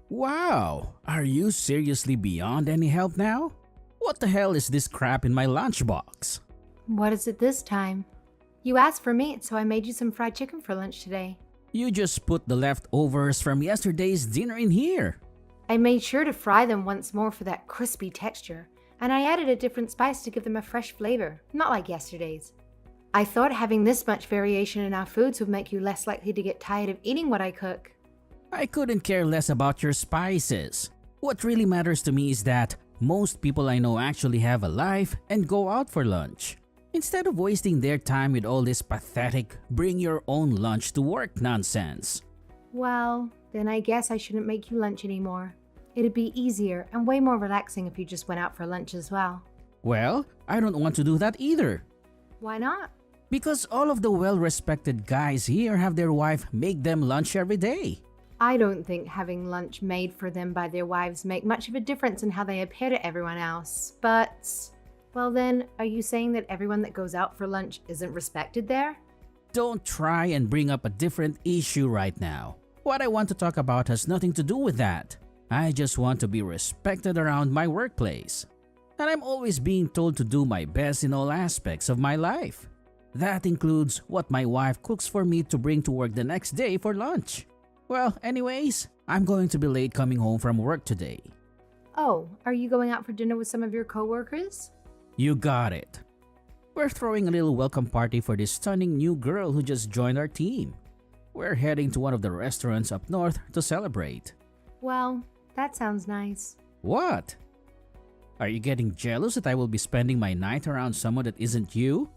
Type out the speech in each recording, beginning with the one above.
Wow, are you seriously beyond any help now? What the hell is this crap in my lunchbox? What is it this time? You asked for meat, so I made you some fried chicken for lunch today. You just put the leftovers from yesterday's dinner in here. I made sure to fry them once more for that crispy texture, and I added a different spice to give them a fresh flavor, not like yesterday's. I thought having this much variation in our foods would make you less likely to get tired of eating what I cook. I couldn't care less about your spices. What really matters to me is that most people I know actually have a life and go out for lunch, instead of wasting their time with all this pathetic bring your own lunch to work nonsense. Well, then I guess I shouldn't make you lunch anymore. It'd be easier and way more relaxing if you just went out for lunch as well. Well, I don't want to do that either. Why not? Because all of the well-respected guys here have their wife make them lunch every day. I don't think having lunch made for them by their wives make much of a difference in how they appear to everyone else, but... Well then, are you saying that everyone that goes out for lunch isn't respected there? Don't try and bring up a different issue right now. What I want to talk about has nothing to do with that. I just want to be respected around my workplace. And I'm always being told to do my best in all aspects of my life. That includes what my wife cooks for me to bring to work the next day for lunch. Well, anyways, I'm going to be late coming home from work today. Oh, are you going out for dinner with some of your coworkers? You got it. We're throwing a little welcome party for this stunning new girl who just joined our team. We're heading to one of the restaurants up north to celebrate. Well, that sounds nice. What? Are you getting jealous that I will be spending my night around someone that isn't you?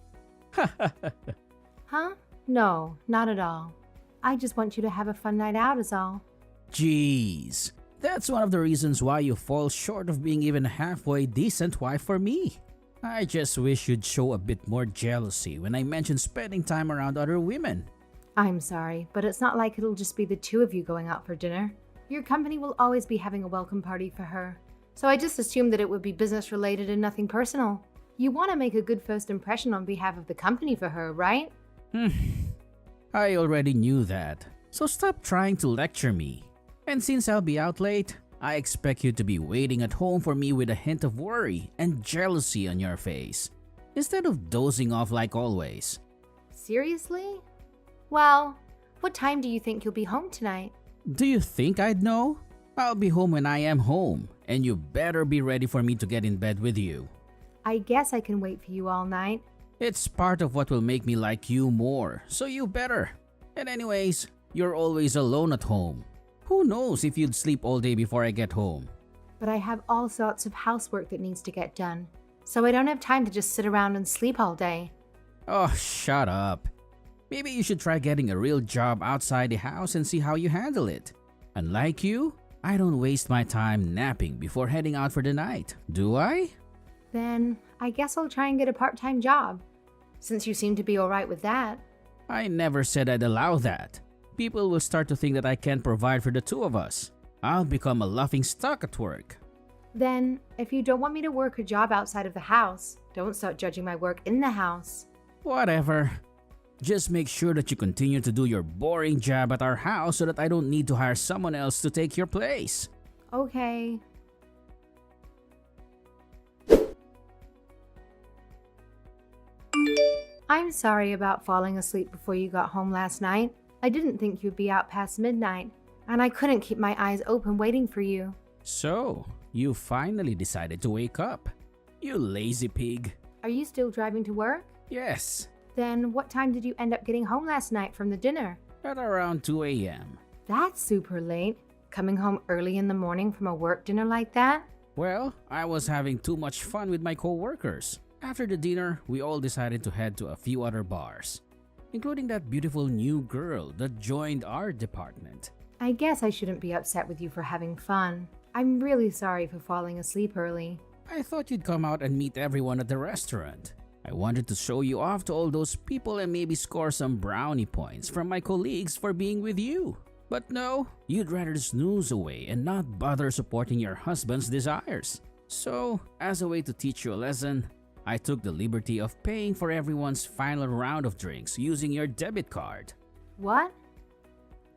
Huh? No, not at all. I just want you to have a fun night out is all. Jeez, that's one of the reasons why you fall short of being even a halfway decent wife for me. I just wish you'd show a bit more jealousy when I mention spending time around other women. I'm sorry, but it's not like it'll just be the two of you going out for dinner. Your company will always be having a welcome party for her. So I just assumed that it would be business related and nothing personal. You want to make a good first impression on behalf of the company for her, right? I already knew that, so stop trying to lecture me. And since I'll be out late, I expect you to be waiting at home for me with a hint of worry and jealousy on your face, instead of dozing off like always. Seriously? Well, what time do you think you'll be home tonight? Do you think I'd know? I'll be home when I am home, and you better be ready for me to get in bed with you. I guess I can wait for you all night. It's part of what will make me like you more, so you better. And anyways, you're always alone at home. Who knows if you'd sleep all day before I get home? But I have all sorts of housework that needs to get done, so I don't have time to just sit around and sleep all day. Oh, shut up. Maybe you should try getting a real job outside the house and see how you handle it. Unlike you, I don't waste my time napping before heading out for the night, do I? Then I guess I'll try and get a part-time job, since you seem to be alright with that. I never said I'd allow that. People will start to think that I can't provide for the two of us. I'll become a laughing stock at work. Then, if you don't want me to work a job outside of the house, don't start judging my work in the house. Whatever. Just make sure that you continue to do your boring job at our house so that I don't need to hire someone else to take your place. Okay. I'm sorry about falling asleep before you got home last night. I didn't think you'd be out past midnight, and I couldn't keep my eyes open waiting for you. So, you finally decided to wake up. You lazy pig. Are you still driving to work? Yes, Then what time did you end up getting home last night from the dinner? at around 2 a.m. That's super late. Coming home early in the morning from a work dinner like that? Well, I was having too much fun with my co-workers. After the dinner, we all decided to head to a few other bars, including that beautiful new girl that joined our department. I guess I shouldn't be upset with you for having fun. I'm really sorry for falling asleep early. I thought you'd come out and meet everyone at the restaurant. I wanted to show you off to all those people and maybe score some brownie points from my colleagues for being with you. But no, you'd rather snooze away and not bother supporting your husband's desires. So, as a way to teach you a lesson, I took the liberty of paying for everyone's final round of drinks using your debit card. What?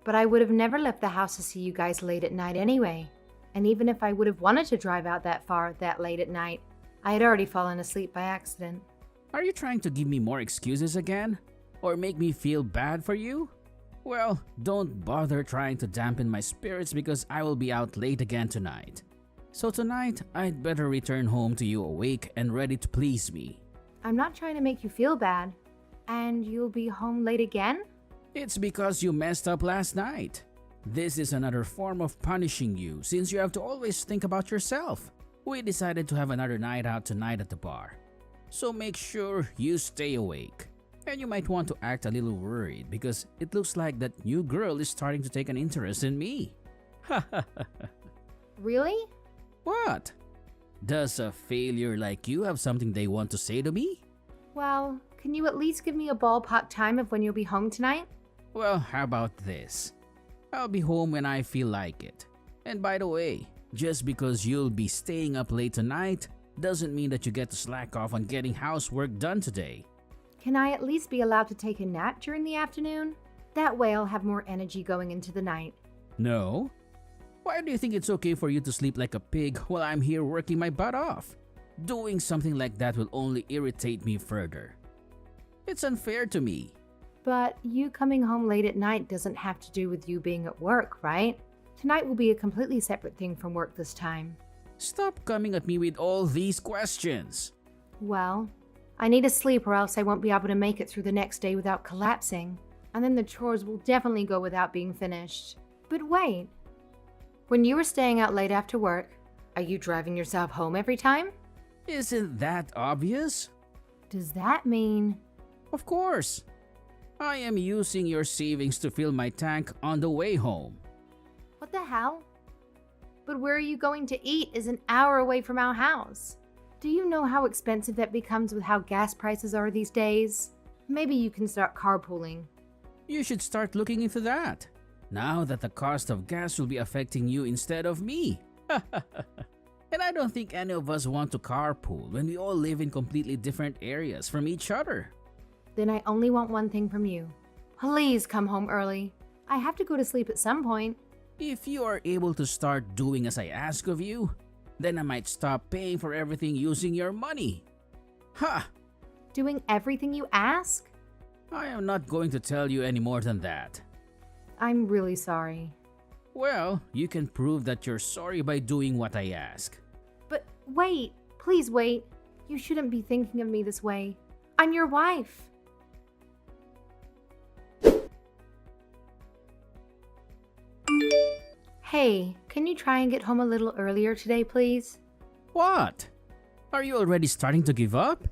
But I would have never left the house to see you guys late at night anyway. And even if I would have wanted to drive out that far that late at night, I had already fallen asleep by accident. Are you trying to give me more excuses again? Or make me feel bad for you? Well, don't bother trying to dampen my spirits because I will be out late again tonight. So tonight, I'd better return home to you awake and ready to please me. I'm not trying to make you feel bad. And you'll be home late again? It's because you messed up last night. This is another form of punishing you since you have to always think about yourself. We decided to have another night out tonight at the bar. So make sure you stay awake. And you might want to act a little worried because it looks like that new girl is starting to take an interest in me. Really? What? Does a failure like you have something they want to say to me? Well, can you at least give me a ballpark time of when you'll be home tonight? Well, how about this? I'll be home when I feel like it. And by the way, just because you'll be staying up late tonight doesn't mean that you get to slack off on getting housework done today. Can I at least be allowed to take a nap during the afternoon? That way I'll have more energy going into the night. No? Why do you think it's okay for you to sleep like a pig while I'm here working my butt off? Doing something like that will only irritate me further. It's unfair to me. But you coming home late at night doesn't have to do with you being at work, right? Tonight will be a completely separate thing from work this time. Stop coming at me with all these questions. Well, I need to sleep or else I won't be able to make it through the next day without collapsing. And then the chores will definitely go without being finished. But wait. When you were staying out late after work, are you driving yourself home every time? Isn't that obvious? Does that mean... Of course. I am using your savings to fill my tank on the way home. What the hell? But where are you going to eat is an hour away from our house. Do you know how expensive that becomes with how gas prices are these days? Maybe you can start carpooling. You should start looking into that. Now that the cost of gas will be affecting you instead of me. And I don't think any of us want to carpool when we all live in completely different areas from each other. Then I only want one thing from you. Please come home early. I have to go to sleep at some point. If you are able to start doing as I ask of you, then I might stop paying for everything using your money. Ha! Doing everything you ask? I am not going to tell you any more than that. I'm really sorry. Well, you can prove that you're sorry by doing what I ask. But wait, please wait. You shouldn't be thinking of me this way. I'm your wife. Hey, can you try and get home a little earlier today, please? What? Are you already starting to give up?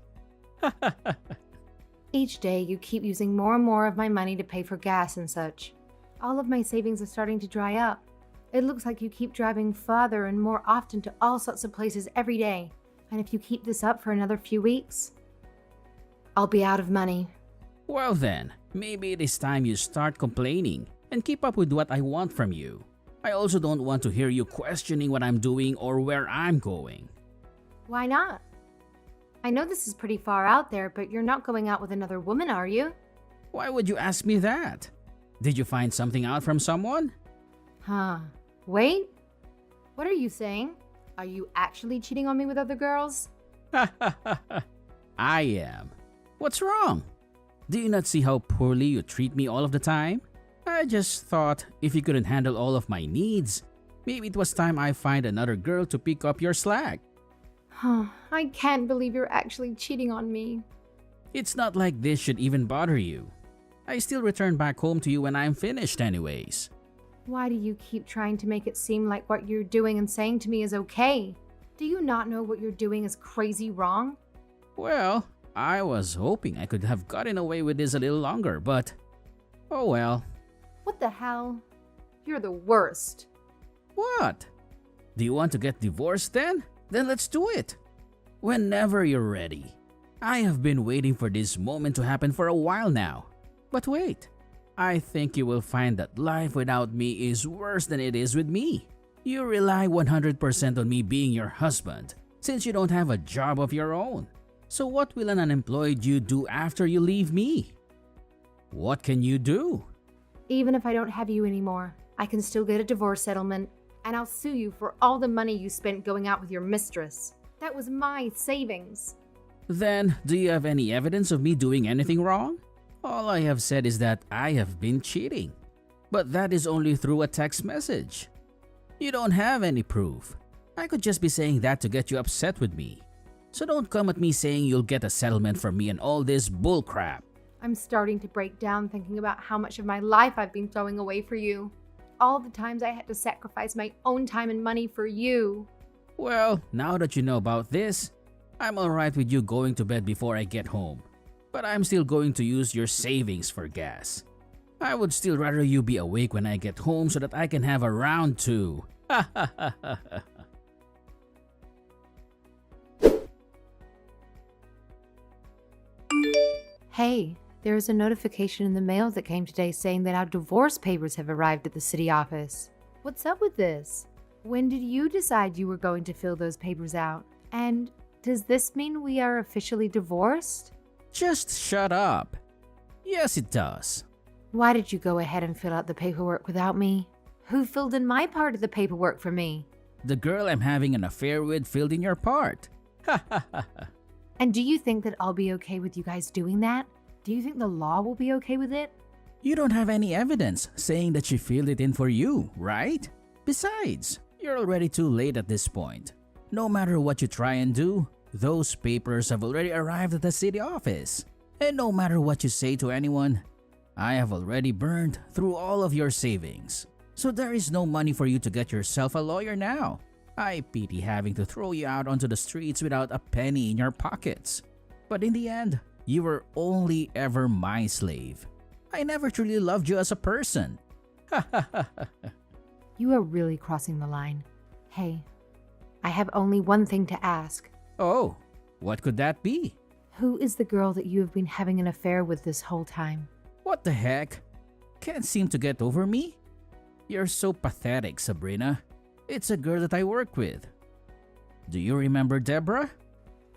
Each day you keep using more and more of my money to pay for gas and such. All of my savings are starting to dry up. It looks like you keep driving farther and more often to all sorts of places every day. And if you keep this up for another few weeks, I'll be out of money. Well then, maybe it is time you start complaining and keep up with what I want from you. I also don't want to hear you questioning what I'm doing or where I'm going. Why not? I know this is pretty far out there, but you're not going out with another woman, are you? Why would you ask me that? Did you find something out from someone? Huh. Wait. What are you saying? Are you actually cheating on me with other girls? I am. What's wrong? Do you not see how poorly you treat me all of the time? I just thought if you couldn't handle all of my needs, maybe it was time I find another girl to pick up your slack. Huh. I can't believe you're actually cheating on me. It's not like this should even bother you. I still return back home to you when I'm finished anyways. Why do you keep trying to make it seem like what you're doing and saying to me is okay? Do you not know what you're doing is crazy wrong? Well, I was hoping I could have gotten away with this a little longer, but oh well. What the hell? You're the worst. What? Do you want to get divorced then? Then let's do it. Whenever you're ready. I have been waiting for this moment to happen for a while now. But wait, I think you will find that life without me is worse than it is with me. You rely 100% on me being your husband, since you don't have a job of your own. So what will an unemployed you do after you leave me? What can you do? Even if I don't have you anymore, I can still get a divorce settlement, and I'll sue you for all the money you spent going out with your mistress. That was my savings. Then, do you have any evidence of me doing anything wrong? All I have said is that I have been cheating. But that is only through a text message. You don't have any proof. I could just be saying that to get you upset with me. So don't come at me saying you'll get a settlement from me and all this bullcrap. I'm starting to break down thinking about how much of my life I've been throwing away for you. All the times I had to sacrifice my own time and money for you. Well, now that you know about this, I'm alright with you going to bed before I get home. But I'm still going to use your savings for gas. I would still rather you be awake when I get home so that I can have a round two. Hey, there is a notification in the mail that came today saying that our divorce papers have arrived at the city office. What's up with this? When did you decide you were going to fill those papers out? And does this mean we are officially divorced? Just shut up. Yes, it does. Why did you go ahead and fill out the paperwork without me? Who filled in my part of the paperwork for me? The girl I'm having an affair with filled in your part. And do you think that I'll be okay with you guys doing that? Do you think the law will be okay with it? You don't have any evidence saying that she filled it in for you, right? Besides, you're already too late at this point. No matter what you try and do, those papers have already arrived at the city office. And no matter what you say to anyone, I have already burned through all of your savings. So there is no money for you to get yourself a lawyer now. I pity having to throw you out onto the streets without a penny in your pockets. But in the end, you were only ever my slave. I never truly loved you as a person. You are really crossing the line. Hey, I have only one thing to ask. Oh, what could that be? Who is the girl that you have been having an affair with this whole time? What the heck? Can't seem to get over me? You're so pathetic, Sabrina. It's a girl that I work with. Do you remember Deborah?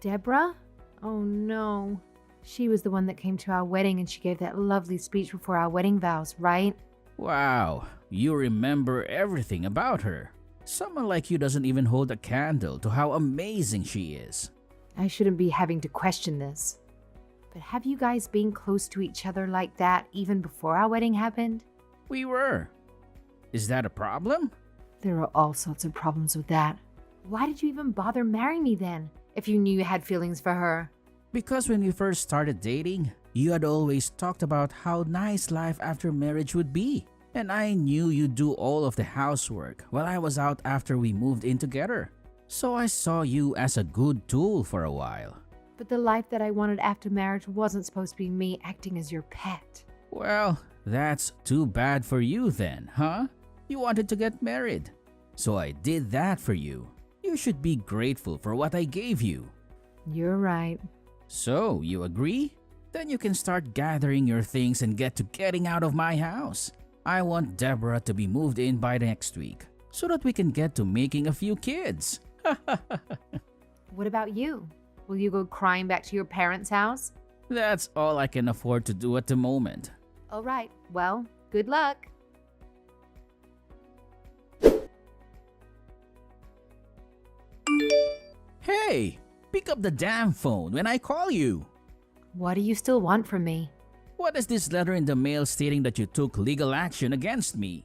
Deborah? Oh no. She was the one that came to our wedding and she gave that lovely speech before our wedding vows, right? Wow, you remember everything about her. Someone like you doesn't even hold a candle to how amazing she is. I shouldn't be having to question this. But have you guys been close to each other like that even before our wedding happened? We were. Is that a problem? There are all sorts of problems with that. Why did you even bother marrying me then, if you knew you had feelings for her? Because when we first started dating, you had always talked about how nice life after marriage would be. And I knew you'd do all of the housework while I was out after we moved in together. So I saw you as a good tool for a while. But the life that I wanted after marriage wasn't supposed to be me acting as your pet. Well, that's too bad for you then, huh? You wanted to get married. So I did that for you. You should be grateful for what I gave you. You're right. So, you agree? Then you can start gathering your things and get to getting out of my house. I want Deborah to be moved in by next week so that we can get to making a few kids. What about you? Will you go crying back to your parents' house? That's all I can afford to do at the moment. All right. Well, good luck. Hey, pick up the damn phone when I call you. What do you still want from me? What is this letter in the mail stating that you took legal action against me?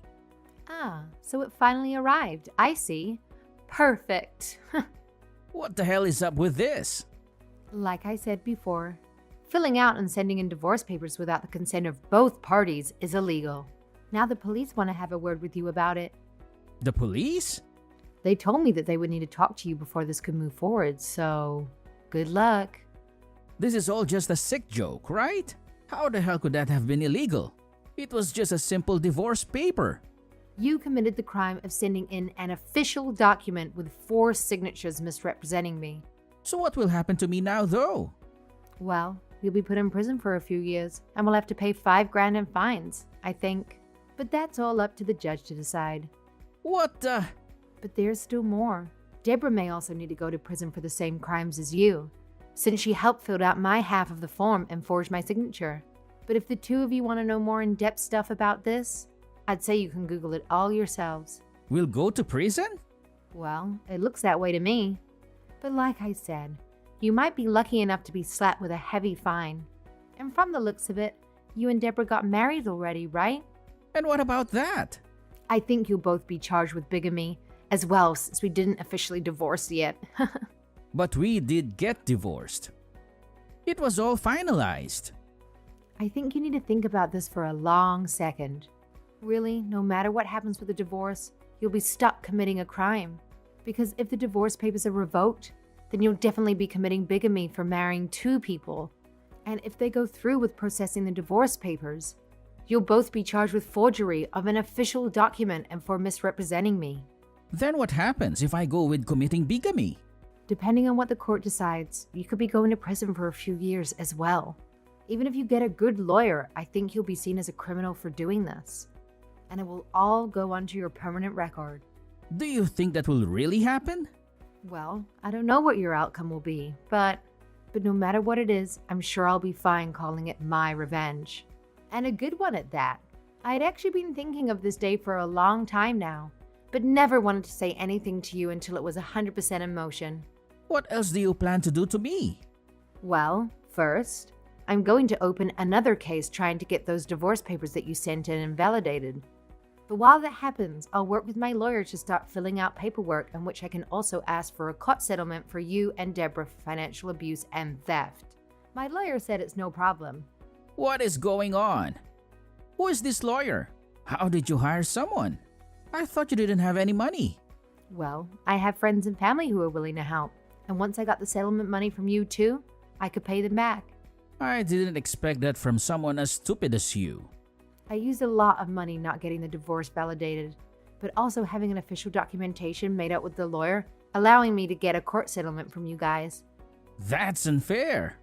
Ah, so it finally arrived. I see. Perfect. What the hell is up with this? Like I said before, filling out and sending in divorce papers without the consent of both parties is illegal. Now the police want to have a word with you about it. The police? They told me that they would need to talk to you before this could move forward, so good luck. This is all just a sick joke, right? How the hell could that have been illegal? It was just a simple divorce paper. You committed the crime of sending in an official document with 4 signatures misrepresenting me. So what will happen to me now though? Well, you'll be put in prison for a few years and will have to pay $5,000 in fines, I think. But that's all up to the judge to decide. What the? But there's still more. Deborah may also need to go to prison for the same crimes as you, since she helped fill out my half of the form and forged my signature. But if the two of you want to know more in-depth stuff about this, I'd say you can Google it all yourselves. We'll go to prison? Well, it looks that way to me. But like I said, you might be lucky enough to be slapped with a heavy fine. And from the looks of it, you and Deborah got married already, right? And what about that? I think you'll both be charged with bigamy as well, since we didn't officially divorce yet. But we did get divorced. It was all finalized. I think you need to think about this for a long second. Really, no matter what happens with the divorce, you'll be stuck committing a crime. Because if the divorce papers are revoked, then you'll definitely be committing bigamy for marrying two people. And if they go through with processing the divorce papers, you'll both be charged with forgery of an official document and for misrepresenting me. Then what happens if I go with committing bigamy? Depending on what the court decides, you could be going to prison for a few years as well. Even if you get a good lawyer, I think you'll be seen as a criminal for doing this. And it will all go onto your permanent record. Do you think that will really happen? Well, I don't know what your outcome will be, but no matter what it is, I'm sure I'll be fine calling it my revenge. And a good one at that. I had actually been thinking of this day for a long time now, but never wanted to say anything to you until it was 100% in motion. What else do you plan to do to me? Well, first, I'm going to open another case trying to get those divorce papers that you sent in invalidated. But while that happens, I'll work with my lawyer to start filling out paperwork in which I can also ask for a court settlement for you and Deborah for financial abuse and theft. My lawyer said it's no problem. What is going on? Who is this lawyer? How did you hire someone? I thought you didn't have any money. Well, I have friends and family who are willing to help. And once I got the settlement money from you too, I could pay them back. I didn't expect that from someone as stupid as you. I used a lot of money not getting the divorce validated, but also having an official documentation made up with the lawyer, allowing me to get a court settlement from you guys. That's unfair.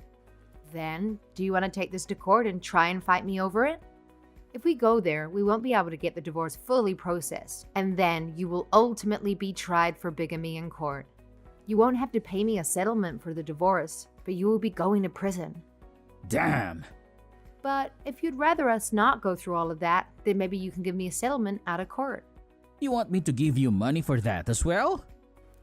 Then, do you want to take this to court and try and fight me over it? If we go there, we won't be able to get the divorce fully processed, and then you will ultimately be tried for bigamy in court. You won't have to pay me a settlement for the divorce, but you will be going to prison. Damn. But if you'd rather us not go through all of that, then maybe you can give me a settlement out of court. You want me to give you money for that as well?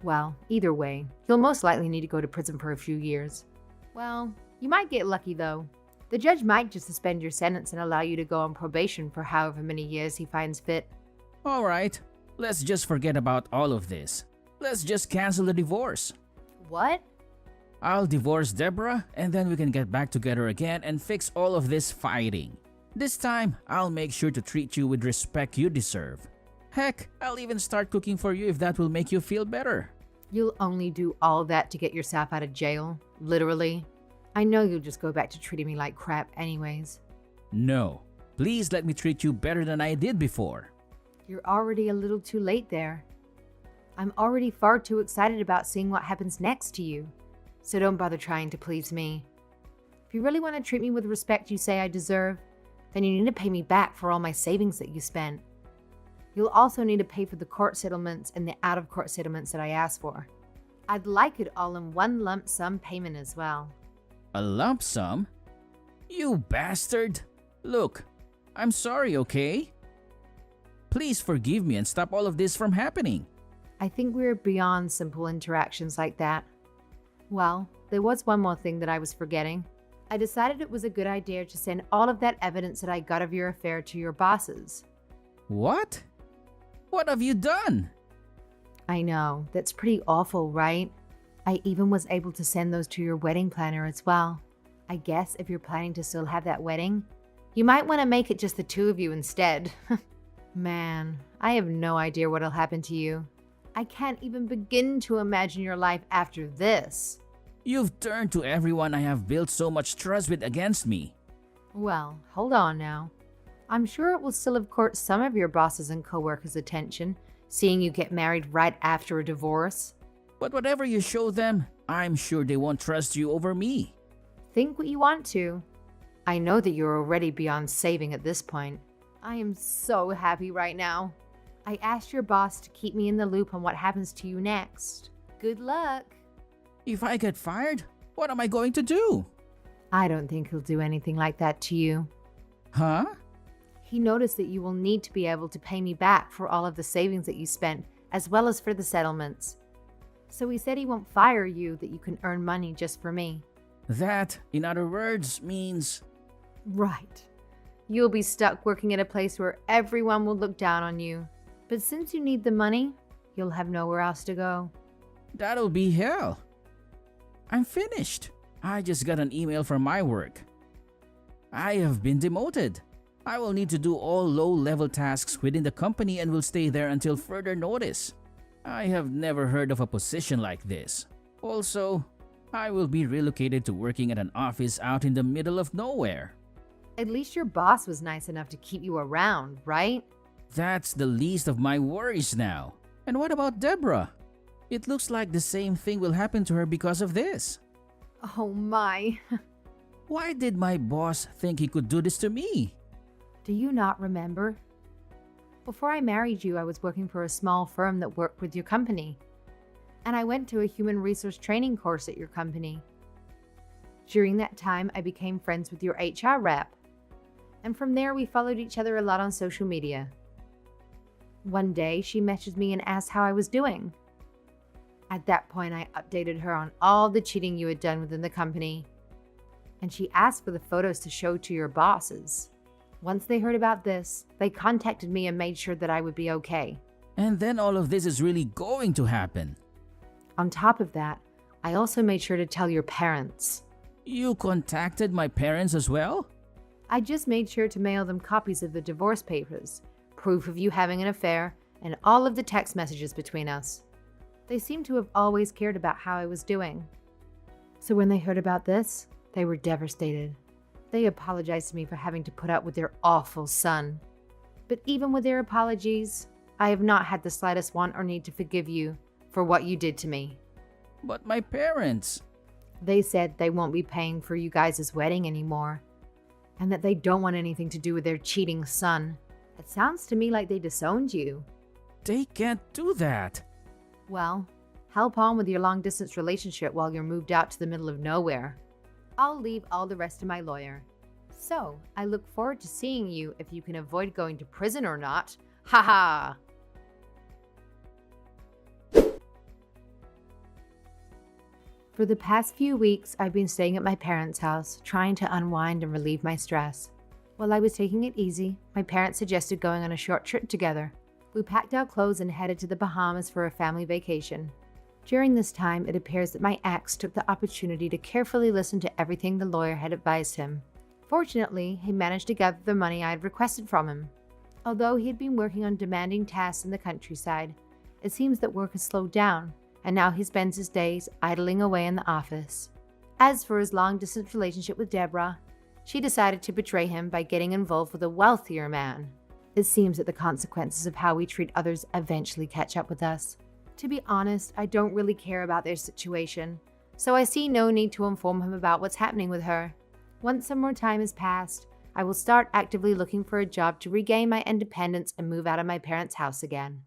Well, either way, you'll most likely need to go to prison for a few years. Well, you might get lucky though. The judge might just suspend your sentence and allow you to go on probation for however many years he finds fit. Alright, let's just forget about all of this. Let's just cancel the divorce. What? I'll divorce Deborah and then we can get back together again and fix all of this fighting. This time, I'll make sure to treat you with respect you deserve. Heck, I'll even start cooking for you if that will make you feel better. You'll only do all that to get yourself out of jail? Literally? I know you'll just go back to treating me like crap anyways. No, please let me treat you better than I did before. You're already a little too late there. I'm already far too excited about seeing what happens next to you. So don't bother trying to please me. If you really want to treat me with the respect you say I deserve, then you need to pay me back for all my savings that you spent. You'll also need to pay for the court settlements and the out-of-court settlements that I asked for. I'd like it all in one lump sum payment as well. A lump sum? You bastard! Look, I'm sorry, okay? Please forgive me and stop all of this from happening. I think we're beyond simple interactions like that. Well, there was one more thing that I was forgetting. I decided it was a good idea to send all of that evidence that I got of your affair to your bosses. What? What have you done? I know, that's pretty awful, right? I even was able to send those to your wedding planner as well. I guess if you're planning to still have that wedding, you might want to make it just the two of you instead. Man, I have no idea what'll happen to you. I can't even begin to imagine your life after this. You've turned to everyone I have built so much trust with against me. Well, hold on now. I'm sure it will still have caught some of your bosses and coworkers' attention, seeing you get married right after a divorce. But whatever you show them, I'm sure they won't trust you over me. Think what you want to. I know that you're already beyond saving at this point. I am so happy right now. I asked your boss to keep me in the loop on what happens to you next. Good luck. If I get fired, what am I going to do? I don't think he'll do anything like that to you. Huh? He noticed that you will need to be able to pay me back for all of the savings that you spent, as well as for the settlements. So he said he won't fire you, that you can earn money just for me. That, in other words, means... Right. You'll be stuck working at a place where everyone will look down on you. But since you need the money, you'll have nowhere else to go. That'll be hell. I'm finished. I just got an email from my work. I have been demoted. I will need to do all low-level tasks within the company and will stay there until further notice. I have never heard of a position like this. Also, I will be relocated to working at an office out in the middle of nowhere. At least your boss was nice enough to keep you around, right? That's the least of my worries now. And what about Deborah? It looks like the same thing will happen to her because of this. Oh my. Why did my boss think he could do this to me? Do you not remember? Before I married you, I was working for a small firm that worked with your company. And I went to a human resource training course at your company. During that time, I became friends with your HR rep. And from there, we followed each other a lot on social media. One day, she messaged me and asked how I was doing. At that point, I updated her on all the cheating you had done within the company. And she asked for the photos to show to your bosses. Once they heard about this, they contacted me and made sure that I would be okay. And then all of this is really going to happen. On top of that, I also made sure to tell your parents. You contacted my parents as well? I just made sure to mail them copies of the divorce papers, proof of you having an affair, and all of the text messages between us. They seem to have always cared about how I was doing. So when they heard about this, they were devastated. They apologized to me for having to put up with their awful son. But even with their apologies, I have not had the slightest want or need to forgive you for what you did to me. But my parents... They said they won't be paying for you guys' wedding anymore, and that they don't want anything to do with their cheating son. It sounds to me like they disowned you. They can't do that. Well, help on with your long-distance relationship while you're moved out to the middle of nowhere. I'll leave all the rest to my lawyer. So, I look forward to seeing you if you can avoid going to prison or not. Ha ha! For the past few weeks, I've been staying at my parents' house, trying to unwind and relieve my stress. While I was taking it easy, my parents suggested going on a short trip together. We packed our clothes and headed to the Bahamas for a family vacation. During this time, it appears that my ex took the opportunity to carefully listen to everything the lawyer had advised him. Fortunately, he managed to gather the money I had requested from him. Although he had been working on demanding tasks in the countryside, it seems that work has slowed down, and now he spends his days idling away in the office. As for his long-distance relationship with Deborah, she decided to betray him by getting involved with a wealthier man. It seems that the consequences of how we treat others eventually catch up with us. To be honest, I don't really care about their situation, so I see no need to inform him about what's happening with her. Once some more time has passed, I will start actively looking for a job to regain my independence and move out of my parents' house again.